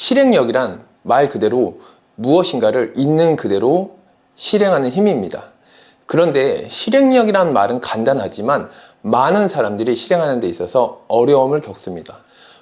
실행력이란 말 그대로 무엇인가를 있는 그대로 실행하는 힘입니다. 그런데 실행력이란 말은 간단하지만 많은 사람들이 실행하는 데 있어서 어려움을 겪습니다.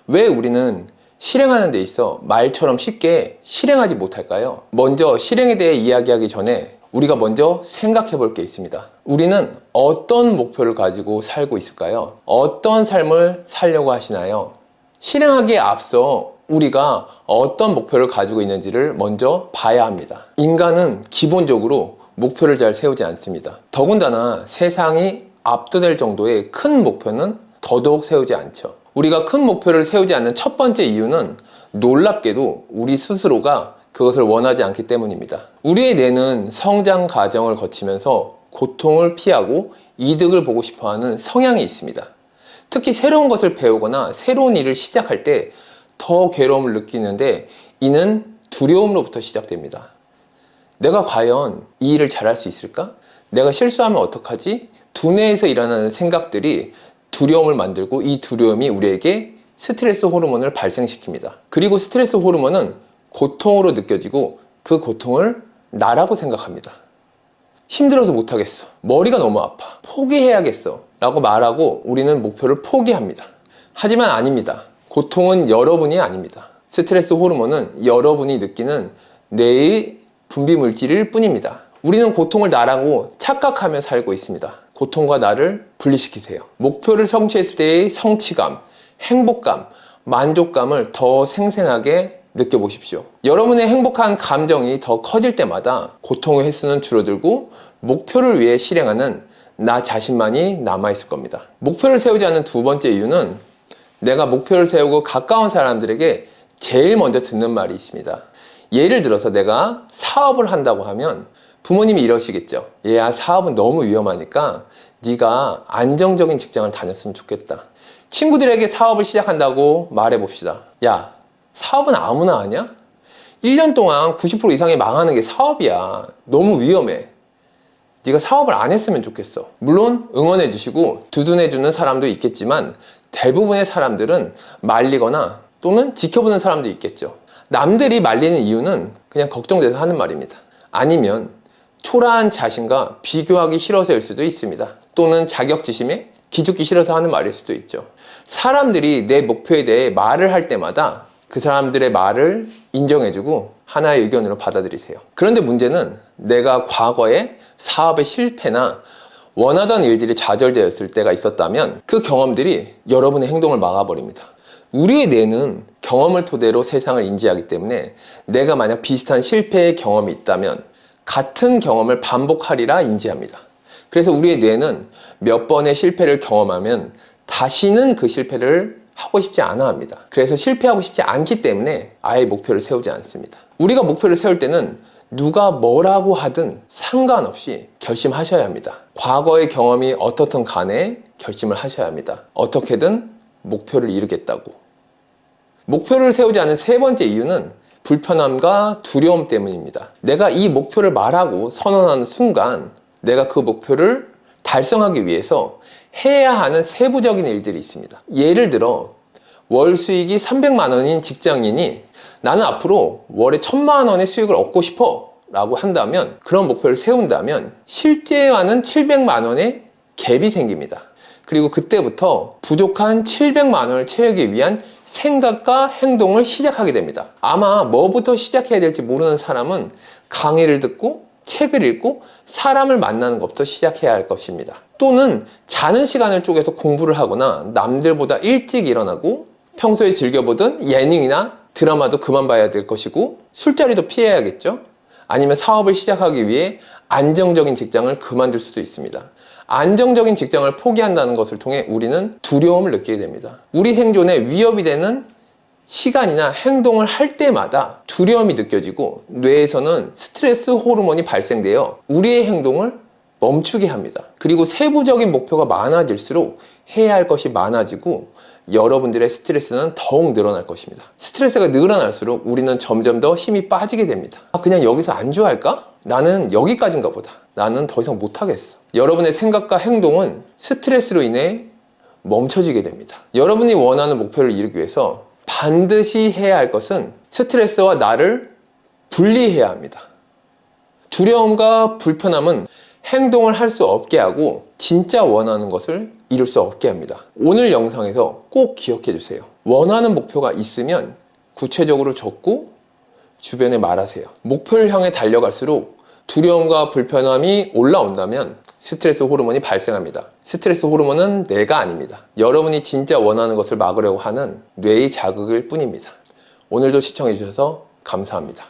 왜 우리는 실행하는 데 있어 말처럼 쉽게 실행하지 못할까요? 먼저 실행에 대해 이야기하기 전에 우리가 먼저 생각해 볼 게 있습니다. 우리는 어떤 목표를 가지고 살고 있을까요? 어떤 삶을 살려고 하시나요? 실행하기에 앞서 우리가 어떤 목표를 가지고 있는지를 먼저 봐야 합니다. 인간은 기본적으로 목표를 잘 세우지 않습니다. 더군다나 세상이 압도될 정도의 큰 목표는 더더욱 세우지 않죠. 우리가 큰 목표를 세우지 않는 첫 번째 이유는 놀랍게도 우리 스스로가 그것을 원하지 않기 때문입니다. 우리의 뇌는 성장 과정을 거치면서 고통을 피하고 이득을 보고 싶어하는 성향이 있습니다. 특히 새로운 것을 배우거나 새로운 일을 시작할 때 더 괴로움을 느끼는데 이는 두려움으로부터 시작됩니다. 내가 과연 이 일을 잘할 수 있을까? 내가 실수하면 어떡하지? 두뇌에서 일어나는 생각들이 두려움을 만들고 이 두려움이 우리에게 스트레스 호르몬을 발생시킵니다. 그리고 스트레스 호르몬은 고통으로 느껴지고 그 고통을 나라고 생각합니다. 힘들어서 못하겠어. 머리가 너무 아파. 포기해야겠어. 라고 말하고 우리는 목표를 포기합니다. 하지만 아닙니다. 고통은 여러분이 아닙니다. 스트레스 호르몬은 여러분이 느끼는 뇌의 분비 물질일 뿐입니다. 우리는 고통을 나라고 착각하며 살고 있습니다. 고통과 나를 분리시키세요. 목표를 성취했을 때의 성취감, 행복감, 만족감을 더 생생하게 느껴보십시오. 여러분의 행복한 감정이 더 커질 때마다 고통의 횟수는 줄어들고 목표를 위해 실행하는 나 자신만이 남아있을 겁니다. 목표를 세우지 않는 두 번째 이유는 내가 목표를 세우고 가까운 사람들에게 제일 먼저 듣는 말이 있습니다. 예를 들어서 내가 사업을 한다고 하면 부모님이 이러시겠죠. 얘야, 사업은 너무 위험하니까 네가 안정적인 직장을 다녔으면 좋겠다. 친구들에게 사업을 시작한다고 말해봅시다. 야, 사업은 아무나 하냐? 1년 동안 90% 이상이 망하는 게 사업이야. 너무 위험해. 네가 사업을 안 했으면 좋겠어. 물론 응원해 주시고 두둔해 주는 사람도 있겠지만 대부분의 사람들은 말리거나 또는 지켜보는 사람도 있겠죠. 남들이 말리는 이유는 그냥 걱정돼서 하는 말입니다. 아니면 초라한 자신과 비교하기 싫어서일 수도 있습니다. 또는 자격지심에 기죽기 싫어서 하는 말일 수도 있죠. 사람들이 내 목표에 대해 말을 할 때마다 그 사람들의 말을 인정해주고 하나의 의견으로 받아들이세요. 그런데 문제는 내가 과거에 사업의 실패나 원하던 일들이 좌절되었을 때가 있었다면 그 경험들이 여러분의 행동을 막아버립니다. 우리의 뇌는 경험을 토대로 세상을 인지하기 때문에 내가 만약 비슷한 실패의 경험이 있다면 같은 경험을 반복하리라 인지합니다. 그래서 우리의 뇌는 몇 번의 실패를 경험하면 다시는 그 실패를 하고 싶지 않아 합니다. 그래서 실패하고 싶지 않기 때문에 아예 목표를 세우지 않습니다. 우리가 목표를 세울 때는 누가 뭐라고 하든 상관없이 결심하셔야 합니다. 과거의 경험이 어떻든 간에 결심을 하셔야 합니다. 어떻게든 목표를 이루겠다고. 목표를 세우지 않은 세 번째 이유는 불편함과 두려움 때문입니다. 내가 이 목표를 말하고 선언하는 순간 내가 그 목표를 달성하기 위해서 해야 하는 세부적인 일들이 있습니다. 예를 들어 월 수익이 300만 원인 직장인이 나는 앞으로 월에 1000만 원의 수익을 얻고 싶어 라고 한다면, 그런 목표를 세운다면 실제와는 700만 원의 갭이 생깁니다. 그리고 그때부터 부족한 700만 원을 채우기 위한 생각과 행동을 시작하게 됩니다. 아마 뭐부터 시작해야 될지 모르는 사람은 강의를 듣고 책을 읽고 사람을 만나는 것부터 시작해야 할 것입니다. 또는 자는 시간을 쪼개서 공부를 하거나 남들보다 일찍 일어나고 평소에 즐겨보던 예능이나 드라마도 그만 봐야 될 것이고 술자리도 피해야겠죠. 아니면 사업을 시작하기 위해 안정적인 직장을 그만둘 수도 있습니다. 안정적인 직장을 포기한다는 것을 통해 우리는 두려움을 느끼게 됩니다. 우리 생존에 위협이 되는 시간이나 행동을 할 때마다 두려움이 느껴지고 뇌에서는 스트레스 호르몬이 발생되어 우리의 행동을 멈추게 합니다. 그리고 세부적인 목표가 많아질수록 해야 할 것이 많아지고 여러분들의 스트레스는 더욱 늘어날 것입니다. 스트레스가 늘어날수록 우리는 점점 더 힘이 빠지게 됩니다. 그냥 여기서 안주할까? 나는 여기까지인가 보다. 나는 더 이상 못하겠어. 여러분의 생각과 행동은 스트레스로 인해 멈춰지게 됩니다. 여러분이 원하는 목표를 이루기 위해서 반드시 해야 할 것은 스트레스와 나를 분리해야 합니다. 두려움과 불편함은 행동을 할 수 없게 하고 진짜 원하는 것을 이룰 수 없게 합니다. 오늘 영상에서 꼭 기억해 주세요. 원하는 목표가 있으면 구체적으로 적고 주변에 말하세요. 목표를 향해 달려갈수록 두려움과 불편함이 올라온다면 스트레스 호르몬이 발생합니다. 스트레스 호르몬은 내가 아닙니다. 여러분이 진짜 원하는 것을 막으려고 하는 뇌의 자극일 뿐입니다. 오늘도 시청해 주셔서 감사합니다.